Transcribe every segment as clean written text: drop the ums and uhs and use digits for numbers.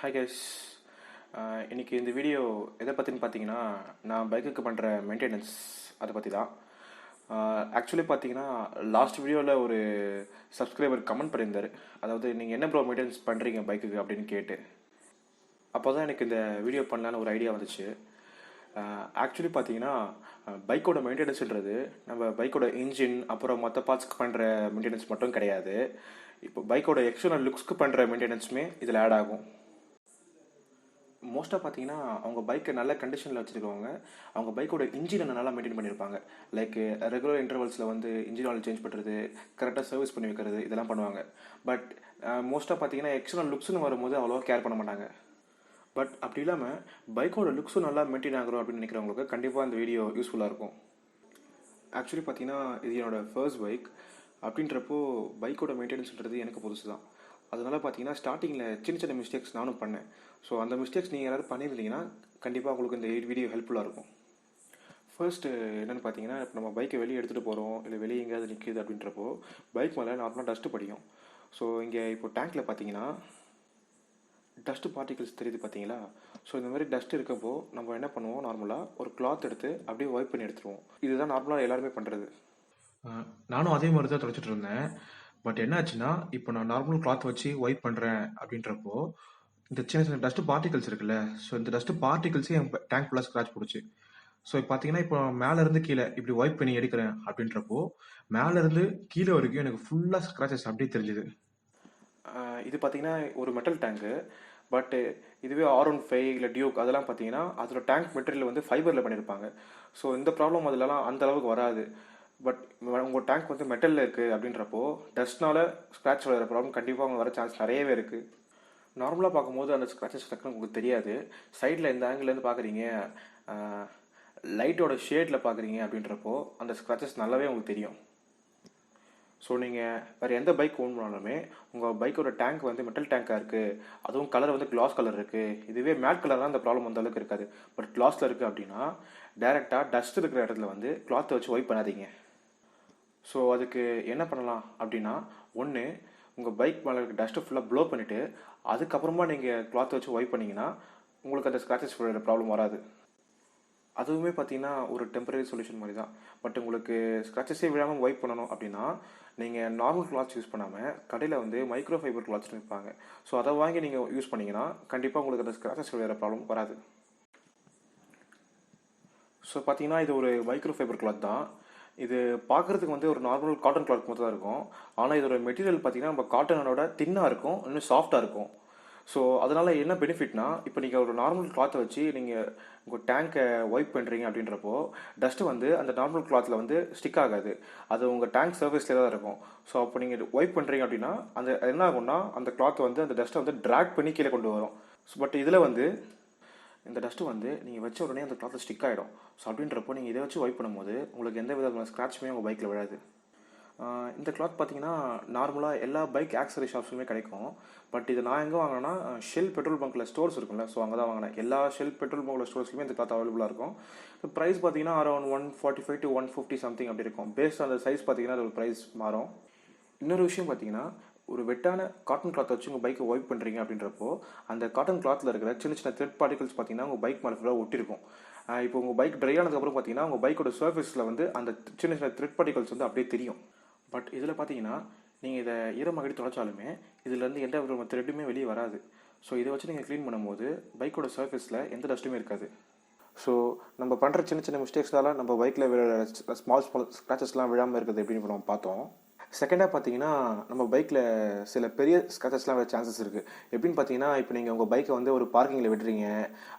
Hi guys. இன்றைக்கி இந்த video எதை பற்றின்னு பார்த்தீங்கன்னா, நான் பைக்குக்கு பண்ணுற மெயின்டெனன்ஸ் அதை பற்றி தான். ஆக்சுவலி பார்த்தீங்கன்னா, லாஸ்ட் வீடியோவில் ஒரு சப்ஸ்கிரைபர் கமெண்ட் பண்ணியிருந்தார். அதாவது நீங்கள் என்ன ப்ரோ மெயின்டெனன்ஸ் பண்ணுறீங்க பைக்குக்கு அப்படின்னு கேட்டு. அப்போ தான் எனக்கு இந்த வீடியோ பண்ணலான்னு ஒரு ஐடியா வந்துச்சு. ஆக்சுவலி பார்த்தீங்கன்னா, பைக்கோட மெயின்டெனன்ஸ்ன்றது நம்ம பைக்கோட இன்ஜின் அப்புறம் மற்ற பார்ட்ஸ்க்கு பண்ணுற மெயின்டெனன்ஸ் மட்டும் கிடையாது. இப்போ பைக்கோட எக்ஸ்டர்னல் லுக்ஸ்க்கு பண்ணுற மெயின்டெனன்ஸுமே இதில் ஆட் ஆகும். மோஸ்ட்டாக பார்த்தீங்கன்னா, அவங்க பைக்கை நல்ல கண்டிஷனில் வச்சுருக்கவங்க அவங்க பைக்கோட இன்ஜினை நல்லா மெயின்டைன் பண்ணியிருப்பாங்க. லைக் ரெகுலர் இன்டர்வல்ஸில் வந்து இன்ஜின் ஆயில் சேஞ்ச் பண்ணுறது, கரெக்டாக சர்வீஸ் பண்ணி வைக்கிறது, இதெல்லாம் பண்ணுவாங்க. பட் மோஸ்ட்டாக பார்த்தீங்கன்னா எக்ஸ்டர்னல் லுக்ஸ்னு வரும்போது அவ்வளோவா கேர் பண்ண மாட்டாங்க. பட் அப்படி இல்லாமல் பைக்கோட லுக்ஸும் நல்லா மெயின்டைன் ஆகிறோம் அப்படின்னு நினைக்கிறவங்களுக்கு கண்டிப்பாக இந்த வீடியோ யூஸ்ஃபுல்லாக இருக்கும். ஆக்சுவலி பார்த்தீங்கன்னா, இது என்னோடய ஃபர்ஸ்ட் பைக். அப்படின்றப்போ பைக்கோட மெயின்டெனன்ஸ்ன்றது எனக்கு புதுசு தான். அதனால் பார்த்தீங்கன்னா, ஸ்டார்டிங்கில் சின்ன சின்ன மிஸ்டேக்ஸ் நானும் பண்ணேன். ஸோ அந்த மிஸ்டேக்ஸ் நீங்கள் யாராவது பண்ணியிருந்தீங்கன்னா கண்டிப்பாக உங்களுக்கு இந்த வீடியோ ஹெல்ப்ஃபுல்லாக இருக்கும். ஃபர்ஸ்ட்டு என்னென்னு பார்த்தீங்கன்னா, இப்போ நம்ம பைக்கை வெளியே எடுத்துகிட்டு போகிறோம், இல்லை வெளியே எங்கேயாவது நிற்கிது அப்படின்றப்போ பைக் மேலே நார்மலாக டஸ்ட்டு படியும். ஸோ இங்கே இப்போ டேங்க்கில் பார்த்தீங்கன்னா டஸ்ட்டு பார்ட்டிகல்ஸ் தெரியுது பார்த்தீங்களா? ஸோ இந்த மாதிரி டஸ்ட் இருக்கப்போ நம்ம என்ன பண்ணுவோம், நார்மலாக ஒரு கிளாத் எடுத்து அப்படியே வைப் பண்ணி எடுத்துருவோம். இதுதான் நார்மலாக எல்லாருமே பண்ணுறது. நானும் அதே மாதிரி தான் துடைச்சிட்டு இருந்தேன். பட் என்ன ஆச்சுன்னா, இப்போ நான் நார்மல் கிளாத் வச்சு வைப் பண்ணுறேன் அப்படின்றப்போ இந்த சின்ன சின்ன டஸ்ட் பார்ட்டிகல்ஸ் இருக்குல்ல, ஸோ இந்த டஸ்ட் பார்ட்டிகல்ஸே என் டேங்க் ஃபுல்லாக ஸ்க்ராட்ச் போடுச்சு. ஸோ இப்போ பார்த்தீங்கன்னா, இப்போ மேலேருந்து கீழே இப்படி வைப் பண்ணி எடுக்கிறேன் அப்படின்றப்போ மேலேருந்து கீழே வரைக்கும் எனக்கு ஃபுல்லாக ஸ்க்ராச்சஸ் அப்படியே தெரிஞ்சுது. இது பார்த்தீங்கன்னா ஒரு மெட்டல் டேங்கு. பட் இதுவே R15 இல்லை டியூக் அதெல்லாம் பார்த்தீங்கன்னா அதோட டேங்க் மெட்டீரியல் வந்து ஃபைபரில் பண்ணியிருப்பாங்க. ஸோ இந்த ப்ராப்ளம் அதிலலாம் அந்த அளவுக்கு வராது. பட் உங்கள் டேங்க் வந்து மெட்டலில் இருக்குது அப்படின்றப்போ டஸ்ட்னால ஸ்க்ராட்ச் வர ப்ராப்ளம் கண்டிப்பாக அவங்க வர சான்ஸ் நிறையவே இருக்குது. நார்மலாக பார்க்கும்போது அந்த ஸ்க்ராச்சஸ் டக்குன்னு உங்களுக்கு தெரியாது. சைடில் இந்த ஆங்கிலேருந்து பார்க்குறீங்க, லைட்டோட ஷேடில் பார்க்குறீங்க அப்படின்றப்போ அந்த ஸ்க்ராச்சஸ் நல்லாவே உங்களுக்கு தெரியும். ஸோ நீங்கள் வேறு எந்த பைக் ஓன் பண்ணாலுமே உங்கள் பைக்கோட டேங்க் வந்து மெட்டல் டேங்காக இருக்குது, அதுவும் கலர் வந்து கிளாஸ் கலர் இருக்குது. இதுவே மேட் கலர்னால் அந்த ப்ராப்ளம் அந்த அளவுக்கு இருக்காது. பட் கிளாஸில் இருக்குது அப்படின்னா டேரெக்டாக டஸ்ட் இருக்கிற இடத்துல வந்து கிளாத்தை வச்சு வைப் பண்ணாதீங்க. ஸோ அதுக்கு என்ன பண்ணலாம் அப்படின்னா, ஒன்று உங்கள் பைக் மேலே இருக்க டஸ்ட்டு ஃபுல்லாக ப்ளோ பண்ணிவிட்டு அதுக்கப்புறமா நீங்கள் கிளாத்தை வச்சு வைப் பண்ணிங்கன்னா உங்களுக்கு அந்த ஸ்க்ராச்சஸ் வர ப்ராப்ளம் வராது. அதுவுமே பார்த்தீங்கன்னா ஒரு டெம்பரரி சொல்யூஷன் மாதிரி தான். பட் உங்களுக்கு ஸ்க்ராச்சஸே விழாமல் வைப் பண்ணணும் அப்படின்னா நீங்கள் நார்மல் கிளாத்ஸ் யூஸ் பண்ணாமல் கடையில் வந்து மைக்ரோ ஃபைபர் கிளாத்ஸ் விற்பாங்க. ஸோ அதை வாங்கி நீங்கள் யூஸ் பண்ணிங்கன்னா கண்டிப்பாக உங்களுக்கு அந்த ஸ்க்ராச்சஸ் விழுற ப்ராப்ளம் வராது. ஸோ பார்த்தீங்கன்னா இது ஒரு மைக்ரோ ஃபைபர் கிளாத் தான். இது பார்க்குறதுக்கு வந்து ஒரு நார்மல் காட்டன் கிளாத் மட்டும் தான் இருக்கும். ஆனால் இதோட மெட்டீரியல் பார்த்தீங்கன்னா நம்ம காட்டனோட தின்னாக இருக்கும், இன்னும் சாஃப்டாக இருக்கும். ஸோ அதனால் என்ன பெனிஃபிட்னா, இப்போ நீங்கள் ஒரு நார்மல் கிளாத்தை வச்சு நீங்கள் உங்கள் டேங்கை வைப் பண்ணுறீங்க அப்படின்றப்போ டஸ்ட்டு வந்து அந்த நார்மல் கிளாத்தில் வந்து ஸ்டிக் ஆகாது. அது உங்கள் டேங்க் சர்ஃபேஸ்லேயே தான் இருக்கும். ஸோ அப்போ நீங்கள் வைப் பண்ணுறீங்க அப்படின்னா அந்த என்ன ஆகும்னா அந்த கிளாத்தை வந்து அந்த டஸ்ட்டை வந்து ட்ராக் பண்ணி கீழே கொண்டு வரும். ஸோ பட் இதில் வந்து இந்த டஸ்ட்டு வந்து நீங்கள் வச்ச உடனே அந்த கிளாத்தில் ஸ்டிக் ஆகிடும். ஸோ அப்படின்றப்போ நீங்கள் இதை வச்சு வைப் பண்ணும்போது உங்களுக்கு எந்த விதமான ஸ்க்ராட்சுமே உங்கள் பைக்கில் விழாது. இந்த கிளாத் பார்த்தீங்கன்னா நார்மலாக எல்லா பைக் ஆக்சரி ஷாப்ஸுமே கிடைக்கும். பட் இது நான் எங்கே வாங்கினேன்னா ஷெல் பெட்ரோல் பங்க்கில் ஸ்டோர்ஸ் இருக்கும்ல, ஸோ அங்கே தான் வாங்கினேன். எல்லா ஷெல் பெட்ரோல் பங்க்கில் ஸ்டோர்ஸ்லையுமே இந்த கிளாத் அவைலபிளாக இருக்கும். இப்போ ப்ரைஸ் பார்த்தீங்கன்னா அரௌண்ட் 145 to 150 சம்திங் அப்படி இருக்கும். பேஸ்ட் அந்த சைஸ் பார்த்தீங்கன்னா அது ஒரு ப்ரைஸ் மாறும். இன்னொரு விஷயம் பார்த்தீங்கன்னா, ஒரு வெட்டான காட்டன் கிளாத் வச்சு உங்கள் பைக்கை வைப் பண்ணுறீங்க அப்படின்றப்போ அந்த காட்டன் கிளாத்தில் இருக்கிற சின்ன சின்ன த்ரெட் பார்ட்டிகல்ஸ் பார்த்தீங்கன்னா உங்கள் பைக் மேலே ஃபுல்லாக ஒட்டிருக்கும். இப்போ உங்கள் பைக் ட்ரை ஆனதுக்கப்புறம் பார்த்தீங்கன்னா உங்கள் பைக்கோட சர்ஃபேஸில் வந்து அந்த சின்ன சின்ன த்ரெட் பார்ட்டிகல்ஸ் வந்து அப்படியே தெரியும். பட் இதில் பார்த்தீங்கன்னா நீங்கள் இதை ஈரமாக தொடச்சாலுமே இதுலேருந்து எந்த ஒரு த்ரெட்டுமே வெளியே வராது. ஸோ இதை வச்சு நீங்கள் க்ளீன் பண்ணும்போது பைக்கோட சர்ஃபேஸில் எந்த டஸ்ட்டுமே இருக்காது. ஸோ நம்ம பண்ணுற சின்ன சின்ன மிஸ்டேக்ஸ்னால நம்ம பைக்கில் ஸ்மால் ஸ்க்ராச்சஸ்லாம் விழாமல் இருக்குது எப்படின்னு நம்ம பார்த்தோம். செகண்டாக பார்த்தீங்கன்னா, நம்ம பைக்கில் சில பெரிய ஸ்க்ராச்சஸ்லாம் வர சான்சஸ் இருக்குது. எப்படின்னு பார்த்தீங்கன்னா, இப்போ நீங்கள் உங்கள் பைக்கை வந்து ஒரு பார்க்கிங்கில் விடுறீங்க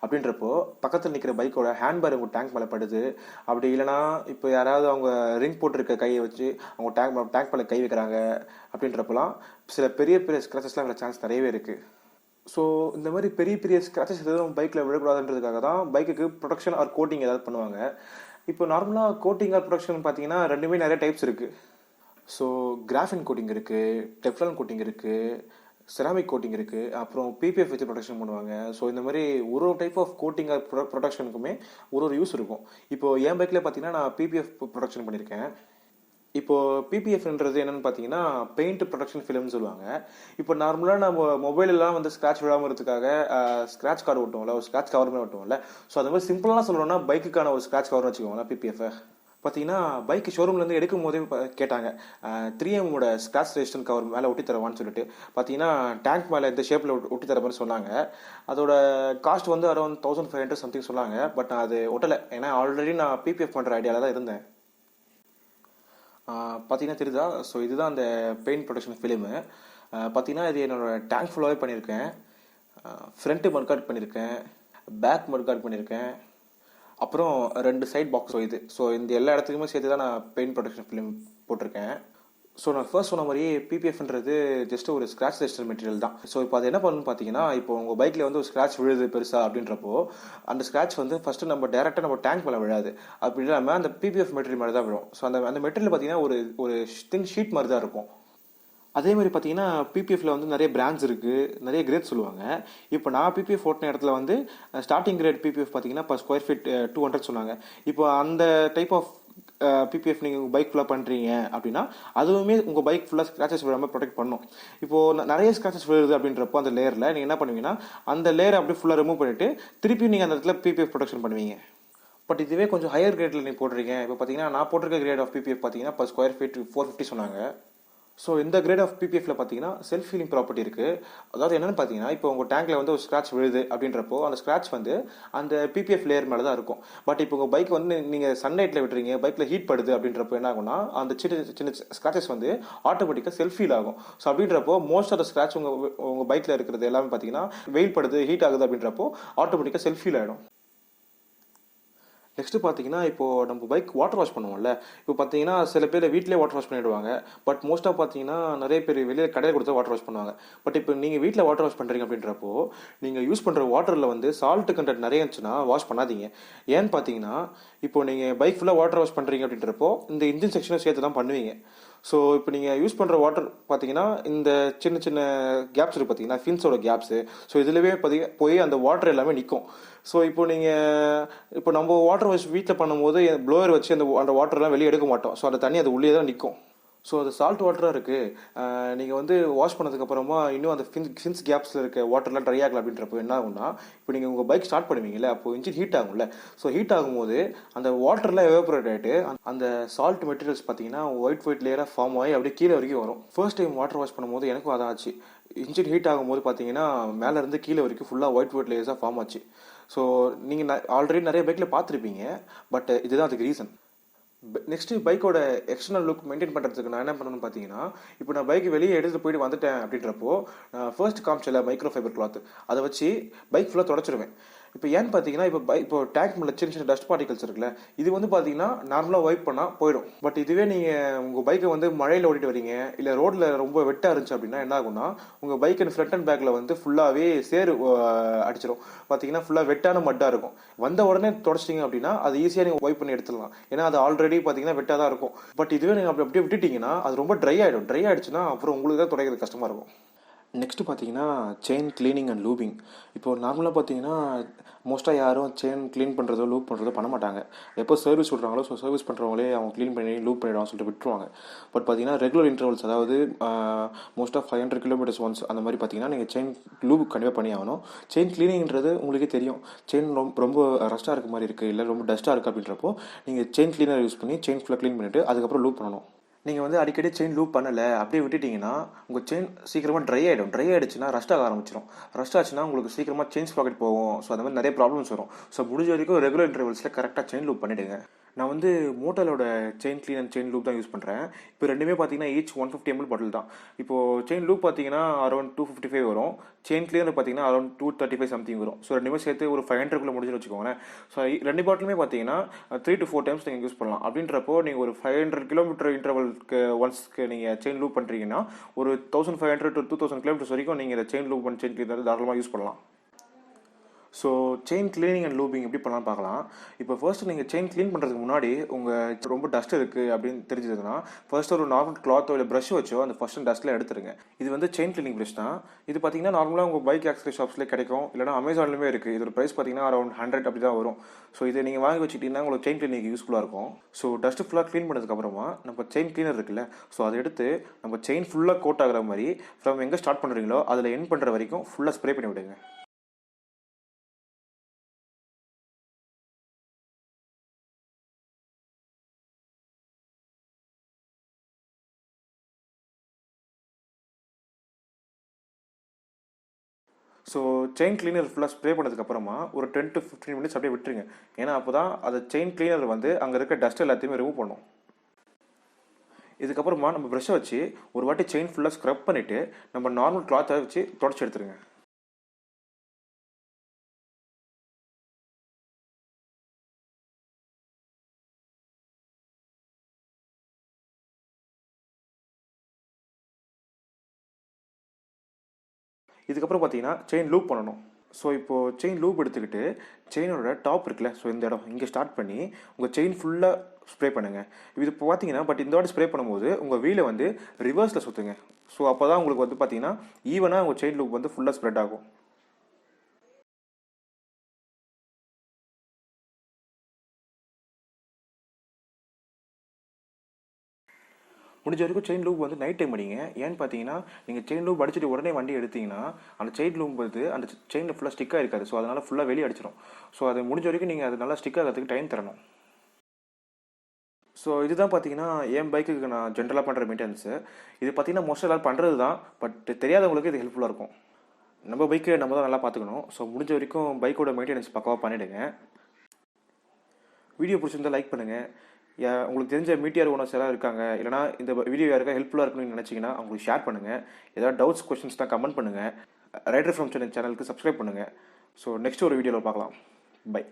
அப்படின்றப்போ பக்கத்தில் நிற்கிற பைக்கோட ஹேண்ட்பேர் உங்கள் டேங்க் மேலே படுது. அப்படி இல்லைனா இப்போ யாராவது அவங்க ரிங் போட்டிருக்க கையை வச்சு அவங்க டேங்க் மேலே கை வைக்கிறாங்க அப்படின்றப்போலாம் சில பெரிய பெரிய ஸ்க்ராச்சஸ்லாம் வர சான்ஸ் நிறையவே இருக்குது. ஸோ இந்த மாதிரி பெரிய பெரிய ஸ்க்ராச்சஸ் எதுவும் பைக்கில் விழக்கூடாதுன்றதுக்காக தான் பைக்குக்கு ப்ரொடக்ஷன் ஆர் கோட்டிங் ஏதாவது பண்ணுவாங்க. இப்போ நார்மலாக கோட்டிங் ஆர் ப்ரொடக்ஷன் பார்த்தீங்கன்னா ரெண்டுமே நிறைய டைப்ஸ் இருக்குது. ஸோ கிராஃபின் கோட்டிங் இருக்குது, டெஃப்லான் கோட்டிங் இருக்குது, செராமிக் கோட்டிங் இருக்குது, அப்புறம் PPF வச்சு ப்ரொடக்ஷன் பண்ணுவாங்க. ஸோ இந்த மாதிரி ஒரு டைப் ஆஃப் கோட்டிங் ப்ரொடக்ஷனுக்குமே ஒரு யூஸ் இருக்கும். இப்போது என் பைக்கில் பார்த்தீங்கன்னா நான் PPF ப்ரொடக்ஷன் பண்ணியிருக்கேன். இப்போது பிபிஎஃப்ன்றது என்னென்னு பார்த்தீங்கன்னா பெயிண்ட் ப்ரொடக்ஷன் ஃபிலிம்னு சொல்லுவாங்க. இப்போ நார்மலாக நம்ம மொபைலெல்லாம் வந்து ஸ்க்ராட்ச் விழாமல் இருக்கிறதுக்காக ஸ்க்ராட்ச் கார்டு ஒட்டுவோம்ல, ஒரு ஸ்க்ராட்ச் கவருமே ஒட்டுவோம்ல. ஸோ அது மாதிரி சிம்பிளாக சொல்லணும்னா பைக்குக்கான ஒரு ஸ்க்ராட்ச் கவர்னு வச்சுக்கோங்களேன் பிபிஎஃப். பார்த்தீங்கன்னா பைக் ஷோரூம்லேருந்து எடுக்கும் போதே கேட்டாங்க 3Mோட ஸ்க்ராட்ச் ரெசிஸ்டன்ட் கவர் மேலே ஒட்டி தரவான்னு சொல்லிட்டு. பார்த்தீங்கன்னா டேங்க் மேலே இந்த ஷேப்பில் ஒட்டி தர மாதிரி சொன்னாங்க. அதோட காஸ்ட் வந்து அரௌண்ட் 1500 சம்திங் சொன்னாங்க. பட் நான் அது ஒட்டலை, ஏன்னா ஆல்ரெடி நான் பிபிஎஃப் பண்ணுற ஐடியாவில் தான் இருந்தேன். பார்த்தீங்கன்னா தெரியுதா? ஸோ இதுதான் அந்த பெயிண்ட் ப்ரொடக்ஷன் ஃபிலிமு. பார்த்தீங்கன்னா இது என்னோடய டேங்க் ஃபுல்லாகவே பண்ணியிருக்கேன். ஃப்ரண்ட்டு மட்கார்ட் பண்ணியிருக்கேன், பேக் மட்கார்ட் பண்ணியிருக்கேன், அப்புறம் 2 சைட் பாக்ஸ். ஸோ இந்த எல்லா இடத்துக்குமே சேர்த்து தான் நான் பெயிண்ட் ப்ரொடக்ஷன் ஃபிலிம் போட்டிருக்கேன். ஸோ நான் ஃபர்ஸ்ட் சொன்ன மாதிரியே பிபிஎஃப்ன்றது ஜஸ்ட் ஒரு ஸ்க்ராட்ச் ரெசிஸ்டன்ட் மெட்டீரியல் தான். ஸோ இப்போ அது என்ன பண்ணணும்னு பார்த்தீங்கன்னா, இப்போ உங்கள் பைக்கில் வந்து ஒரு ஸ்க்ராட்ச் விழுது பெருசாக அப்படின்றப்போ அந்த ஸ்க்ராட்ச் வந்து ஃபஸ்ட்டு நம்ம டேரெக்டாக நம்ம டேங்க் மேலே விழாது. அப்படி இல்லாமல் அந்த பிபிஎஃப் மெட்டீரியல் மாதிரி தான் விழும். ஸோ அந்த மெட்டீரியல் பார்த்தீங்கன்னா ஒரு தின் ஷீட் மாதிரி தான் இருக்கும். அதே மாதிரி பார்த்தீங்கன்னா பிபிஎஃப்ல வந்து நிறைய பிராண்ட்ஸ் இருக்குது, நிறைய கிரேட் சொல்லுவாங்க. இப்போ நான் பிபிஎஃப் ஓட்டின இடத்துல வந்து ஸ்டார்டிங் கிரேட் பிபிஎஃப் பார்த்தீங்கன்னா per ஸ்கொயர் ஃபீட் 200 சொன்னாங்க. இப்போ அந்த டைப் ஆஃப் பிபிஎஃப் நீங்கள் உங்கள் பைக் ஃபுல்லாக பண்ணுறீங்க அப்படின்னா அதுவுமே உங்கள் பைக் ஃபுல்லாக ஸ்க்ராச்சஸ் விழாமல் ப்ரொடெக்ட் பண்ணும். இப்போது நிறைய ஸ்க்ராச்சஸ் விழுது அப்படின்றப்போ அந்த லேயரில் நீங்கள் என்ன பண்ணுவீங்கன்னா அந்த லேயரை அப்படியே ஃபுல்லாக ரிமூவ் பண்ணிவிட்டு திருப்பி நீங்கள் அந்த இடத்துல பிபிஎஃப் ப்ரொடக்ஷன் பண்ணுவீங்க. பட் இதுவே கொஞ்சம் ஹையர் கிரேடில் நீங்கள் போட்டிருக்கீங்க. இப்போ பார்த்தீங்கன்னா நான் போட்டிருக்க கிரேட் ஆஃப் பிபிஎஃப் பார்த்தீங்கன்னா per ஸ்கொயர் ஃபீட் 450 சொன்னாங்க. ஸோ இந்த கிரேட் ஆஃப் பிபிஎஃப்ல பார்த்தீங்கன்னா செல்ஃப் ஹீலிங் ப்ராப்பர்ட்டி இருக்குது. அதாவது என்னென்னு பார்த்தீங்கன்னா, இப்போ உங்கள் டேங்க்கில் வந்து ஒரு ஸ்க்ராட்ச் விழுது அப்படின்றப்போ அந்த ஸ்க்ராட்ச் வந்து அந்த பிபிஎஃப் லேயர் மேலே தான் இருக்கும். பட் இப்போ உங்கள் பைக் வந்து நீங்கள் சன்லைட்டில் விட்டுறீங்க, பைக்கில் ஹீட் படுது அப்படின்றப்போ என்ன ஆகும்னா அந்த சின்ன சின்ன ஸ்க்ராச்சஸ் வந்து ஆட்டோமேட்டிக்காக செல்ஃப் ஹீல் ஆகும். ஸோ அப்படின்றப்போ மோஸ்ட் ஆஃப் த ஸ்க்ராட்ச் உங்கள் பைக்கில் இருக்கிறது எல்லாமே பார்த்தீங்கன்னா வெயில் படுது, ஹீட் ஆகுது அப்படின்றப்போ ஆட்டோமேட்டிக்காக செல்ஃப் ஹீல் ஆகிடும். நெக்ஸ்ட்டு பார்த்தீங்கன்னா, இப்போது நம்ம பைக் வாட்டர் வாஷ் பண்ணுவோம்ல. இப்போ பார்த்தீங்கன்னா சில பேர் வீட்டிலே வாட்டர் வாஷ் பண்ணிவிடுவாங்க. பட் மோஸ்ட்டாக பார்த்தீங்கன்னா நிறைய பேர் வெளியில் கடையில் கொடுத்து வாட்டர் வாஷ் பண்ணுவாங்க. பட் இப்போ நீங்கள் வீட்டில் வாட்டர் வாஷ் பண்ணுறீங்க அப்படின்றப்போ நீங்கள் யூஸ் பண்ணுற வாட்டரில் வந்து சால்ட் கண்டென்ட் நிறைய இருந்துச்சுன்னா வாஷ் பண்ணாதீங்க. ஏன்னு பார்த்தீங்கன்னா, இப்போ நீங்கள் பைக் ஃபுல்லாக வாட்டர் வாஷ் பண்ணுறீங்க அப்படின்றப்போ இந்த இன்ஜின் செக்ஷனை சேர்த்து தான் பண்ணுவீங்க. ஸோ இப்போ நீங்கள் யூஸ் பண்ணுற வாட்டர் பார்த்தீங்கன்னா இந்த சின்ன சின்ன கேப்ஸ் இருக்குது பார்த்தீங்கன்னா ஃபின்ஸோட கேப்ஸு. ஸோ இதுலவே போய் அந்த வாட்டர் எல்லாமே நிற்கும். ஸோ இப்போ நம்ம வாட்டர் வாஷ் வீட்டில் பண்ணும்போது ப்ளோயர் வச்சு அந்த வாட்டர்லாம் வெளியே எடுக்க மாட்டோம். ஸோ அந்த தண்ணி அது உள்ளே தான் நிற்கும். ஸோ அது சால்ட் வாட்டராக இருக்குது. நீங்கள் வந்து வாஷ் பண்ணதுக்கப்புறமா இன்னும் அந்த ஃபின்ஸ் கேப்ஸில் இருக்க வாட்டர்லாம் ட்ரை ஆகலாம் அப்படின்றப்போ என்ன ஆகும்னா, இப்போ நீங்கள் உங்கள் பைக் ஸ்டார்ட் பண்ணுவீங்கல்ல, அப்போ இன்ஜின் ஹீட் ஆகும்ல. ஸோ ஹீட் ஆகும்போது அந்த வாட்டர்லாம் எவாபரேட் ஆகிட்டு அந்த சால்ட் மெட்டீரியல்ஸ் பார்த்தீங்கன்னா ஒயிட் லேயராக ஃபார்ம் ஆகி அப்படியே கீழே வரைக்கும் வரும். ஃபர்ஸ்ட் டைம் வாட்டர் வாஷ் பண்ணும்போது எனக்கும் அதான் ஆச்சு. இன்ஜின் ஹீட் ஆகும்போது பார்த்தீங்கன்னா மேலேருந்து கீழே வரைக்கும் ஃபுல்லாக ஒயிட் லேயர்ஸாக ஃபார்ம் ஆச்சு. ஸோ நீங்கள் ஆல்ரெடி நிறைய பைக்கில் பார்த்துருப்பீங்க. பட் இதுதான் அதுக்கு ரீசன். நெக்ஸ்ட்டு பைக்கோட எக்ஸ்டர்னல் லுக் மெயின்டைன் பண்ணுறதுக்கு நான் என்ன பண்ணணும்னு பார்த்தீங்கன்னா, இப்போ நான் பைக் வெளியே எடுத்துகிட்டு போயிட்டு வந்துட்டேன் அப்படின்றப்போ ஃபர்ஸ்ட் காமிச்சல மைக்ரோ ஃபைபர் கிளாத் அதை வச்சு பைக் ஃபுல்லாக தொடச்சிடுவேன். இப்போ ஏன்னு பார்த்தீங்கன்னா, இப்போ டேங்க் மேலே சின்ன சின்ன டஸ்ட் பார்ட்டிகல்ஸ் இருக்குல்ல, இது வந்து பார்த்தீங்கன்னா நார்மலாக வைப் பண்ணால் போயிடும். பட் இதுவே நீங்கள் உங்கள் பைக்கை வந்து மழையில் ஓட்டிட்டு வரீங்க, இல்லை ரோட்டில் ரொம்ப வெட்டாக இருந்துச்சு அப்படின்னா என்ன ஆகும்னா, உங்கள் பைக் அண்ட் ஃப்ரண்ட் அண்ட் பேக்கில் வந்து ஃபுல்லாகவே சேறு அடிச்சிடும். பார்த்தீங்கன்னா ஃபுல்லாக வெட்டான மட்டாக இருக்கும். வந்த உடனே தொடச்சிட்டிங்க அப்படின்னா அது ஈஸியாக நீங்கள் வைப் பண்ணி எடுத்துடலாம். ஏன்னா அது ஆல்ரெடி பார்த்தீங்கன்னா வெட்டாக தான் இருக்கும். பட் இதுவே நீங்கள் அப்படியே விட்டுட்டிங்கன்னா அது ரொம்ப ட்ரை ஆகிடும். ட்ரை ஆகிடுச்சுன்னா அப்புறம் உங்களுக்கு தான் துடைக்கிறது கஷ்டமாக இருக்கும். நெக்ஸ்ட்டு பார்த்தீங்கன்னா செயின் கிளீனிங் அண்ட் லூபிங். இப்போ நார்மலாக பார்த்தீங்கன்னா மோஸ்ட்டாக யாரும் செயின் க்ளீன் பண்ணுறதோ லூப் பண்ணுறதோ பண்ண மாட்டாங்க. எப்போ சர்வீஸ் விட்றாங்களோ ஸோ சர்வீஸ் பண்ணுறவங்களே அவங்க க்ளீன் பண்ணி லூப் பண்ணிவிடுவாங்க சொல்லிட்டு விட்டுருவாங்க. பட் பார்த்தீங்கன்னா ரெகுலர் இன்டர்வல்ஸ், அதாவது மோஸ்ட்டாக 500 கிலோமீட்டர்ஸ் ஒன்ஸ் அந்த மாதிரி பார்த்தீங்கன்னா நீங்கள் செயின் லூப் கண்டிப்பாக பண்ணி ஆகணும். செயின் க்ளீனிங்கிறது உங்களுக்கே தெரியும், செயின் ரொம்ப ரஸ்ட்டாக இருக்க மாதிரி இருக்குது, இல்லை ரொம்ப டஸ்ட்டாக இருக்குது அப்படின்றப்போ நீங்கள் செயின் க்ளீனர் யூஸ் பண்ணி செயின் ஃபுல்லாக க்ளீன் பண்ணிவிட்டு அதுக்கப்புறம் லூப் பண்ணணும். நீங்கள் வந்து அடிக்கடி செயின் லூப் பண்ணலை அப்படியே விட்டுட்டிங்கன்னா உங்கள் செயின் சீக்கிரமாக ட்ரை ஆகிடும். ட்ரை ஆகிடுச்சுன்னா ரஸ்ட் ஆக ஆரம்பிச்சிடும். ரஸ்ட் ஆச்சுன்னா உங்களுக்கு சீக்கிரமாக செயின் ஸ்பாக்கெட் போகும். ஸோ அந்த மாதிரி நிறைய ப்ராப்ளம்ஸ் வரும். ஸோ முடிஞ்ச வரைக்கும் ரெகுலர் இன்டர்வல்ஸில் கரெக்டாக செயின் லூப் பண்ணிவிடுங்க. நான் வந்து மோட்டலோட chain clean and chain lube தான் யூஸ் பண்ணுறேன். இப்போ ரெண்டுமே பார்த்தீங்கன்னா ஈச் 150 ml பாட்டில் தான். இப்போது செயின் லூப் பார்த்தீங்கன்னா அரௌண்ட் 255 வரும். செயின் கிளியர் பார்த்தீங்கன்னா அரௌண்ட் 235 சம்திங் வரும். ஸோ ரெண்டுமே சேர்த்து ஒரு 500 முடிஞ்சு வச்சுக்கோங்களேன். ஸோ ரெண்டு பாட்டிலுமே பார்த்தீங்கன்னா 3 to 4 times நீங்கள் யூஸ் பண்ணலாம். அப்படின்றப்போ நீங்கள் ஒரு 500 கிலோமீட்டர் இன்டர்வல்க்கு ஒன்ஸ்க்கு நீங்கள் செயின் லூப் பண்ணுறீங்கன்னா ஒரு 1500 to 2000 கிலோமீட்டர்ஸ் வரைக்கும் நீங்கள் இந்த chain loop and chain clear தாராளமாக யூஸ் பண்ணலாம். ஸோ செயின் கிளீனிங் அண்ட் லூபிங் எப்படி பண்ணலாம் பார்க்கலாம். இப்போ ஃபர்ஸ்ட் நீங்கள் செயின் க்ளீன் பண்ணுறதுக்கு முன்னாடி உங்கள் ரொம்ப டஸ்ட் இருக்குது அப்படின்னு தெரிஞ்சதுன்னா ஃபர்ஸ்ட் ஒரு நார்மல் கிளாத்தோ இல்லை ப்ரஷ் வச்சோ அந்த ஃபர்ஸ்ட் டஸ்ட்டில் எடுத்துருங்க. இது வந்து செயின் கிளீனிங் ப்ரஷ் தான். இது பார்த்தீங்கன்னா நார்மலாக உங்கள் பைக் ஆக்சரி ஷாப்ஸ்லேயே கிடைக்கும், இல்லைனா அமேசான்லேயுமே இருக்குது. இதோட ப்ரைஸ் பார்த்தீங்கன்னா அரௌண்ட் 100 அப்படி தான் வரும். ஸோ இதை நீங்கள் வாங்கி வச்சுக்கிட்டீங்கன்னா உங்களுக்கு செயின் கிளீனிங் யூஸ்ஃபுல்லாக இருக்கும். ஸோ டஸ்ட்டு ஃபுல்லாக க்ளீன் பண்ணதுக்கப்புறமா நம்ம செயின் கிளீனர் இருக்குல்ல, ஸோ அதை எடுத்து நம்ம செயின் ஃபுல்லாக கோட் ஆகிற மாதிரி ஃப்ரம் எங்கே ஸ்டார்ட் பண்ணுறீங்களோ அதில் எண்ட் பண்ணுற வரைக்கும் ஃபுல்லாக ஸ்ப்ரே பண்ணி விடுங்க. ஸோ செயின் கிளீனர் ஃபுல்லாக ஸ்ப்ரே பண்ணதுக்கப்புறமா ஒரு 10 to 15 மினிட்ஸ் அப்படியே விட்டுருங்க. ஏன்னா அப்போ தான் அந்த செயின் கிளீனர் வந்து அங்கே இருக்க டஸ்ட் எல்லாத்தையுமே ரிமூவ் பண்ணும். இதுக்கப்புறமா நம்ம ப்ரஷ்ஷை வச்சு ஒரு வாட்டி செயின் ஃபுல்லாக ஸ்க்ரப் பண்ணிவிட்டு நம்ம நார்மல் கிளாத்தை வச்சு தொடச்சி எடுத்துருங்க. இதுக்கப்புறம் பார்த்தீங்கன்னா செயின் லூப் பண்ணணும். ஸோ இப்போது செயின் லூப் எடுத்துக்கிட்டு செயினோட டாப் இருக்குல்ல, ஸோ இந்த இடம் இங்கே ஸ்டார்ட் பண்ணி உங்கள் செயின் ஃபுல்லாக ஸ்ப்ரே பண்ணுங்கள். இது இப்போ பார்த்தீங்கன்னா இந்த வாட்டி ஸ்ப்ரே பண்ணும்போது உங்கள் வீலை வந்து ரிவர்ஸில் சுற்றுங்க. ஸோ அப்போ தான் உங்களுக்கு வந்து பார்த்தீங்கன்னா ஈவனாக உங்கள் செயின் லூப் வந்து ஃபுல்லாக ஸ்ப்ரெட் ஆகும். முடிஞ்ச வரைக்கும் செயின் லூப் வந்து நைட் டைம் அடிங்க. ஏன்னு பார்த்தீங்கன்னா நீங்கள் செயின் லூப் அடிச்சுட்டு உடனே வண்டி எடுத்தீங்கன்னா அந்த செயின் லூப் வந்து அந்த செயினில் ஃபுல்லாக ஸ்டிக்காக இருக்காது. ஸோ அதனால் ஃபுல்லாக வெளியே அடிச்சிடும். ஸோ அது முடிஞ்ச வரைக்கும் நீங்கள் அது நல்லா ஸ்டிக் ஆகிறதுக்கு டைம் தரணும். ஸோ இதுதான் பார்த்தீங்கன்னா என் பைக்குக்கு நான் ஜென்ரலாக பண்ணுற மெயின்டெனன்ஸு. இது பார்த்தீங்கன்னா மோஸ்ட்டாக எல்லோரும் பண்ணுறது தான், பட் தெரியாதவங்களுக்கு இது ஹெல்ப்ஃபுல்லாக இருக்கும். நம்ம பைக்கை நம்ம தான் நல்லா பார்த்துக்கணும். ஸோ முடிஞ்ச வரைக்கும் பைக்கோட மெயின்டெனன்ஸ் பக்காவாக பண்ணிவிடுங்க. வீடியோ பிடிச்சிருந்தால் லைக் பண்ணுங்கள். உங்களுக்கு தெரிஞ்ச மீட்டியர் ஓனர்ஸ் யாராவது இருக்காங்க, இல்லைனா இந்த வீடியோ யாருக்கா ஹெல்ப்ஃபுல்லாக இருக்குன்னு நினச்சிங்கன்னா அவங்களுக்கு ஷேர் பண்ணுங்கள். ஏதாவது டவுட்ஸ் கொஸ்டின்ஸ் தான் கமெண்ட் பண்ணுங்கள். ரைடர் ஃப்ரம் சென்னை சேனலுக்கு சப்ஸ்கிரைப் பண்ணுங்கள். ஸோ நெக்ஸ்ட் ஒரு வீடியோவில் பார்க்கலாம். பை.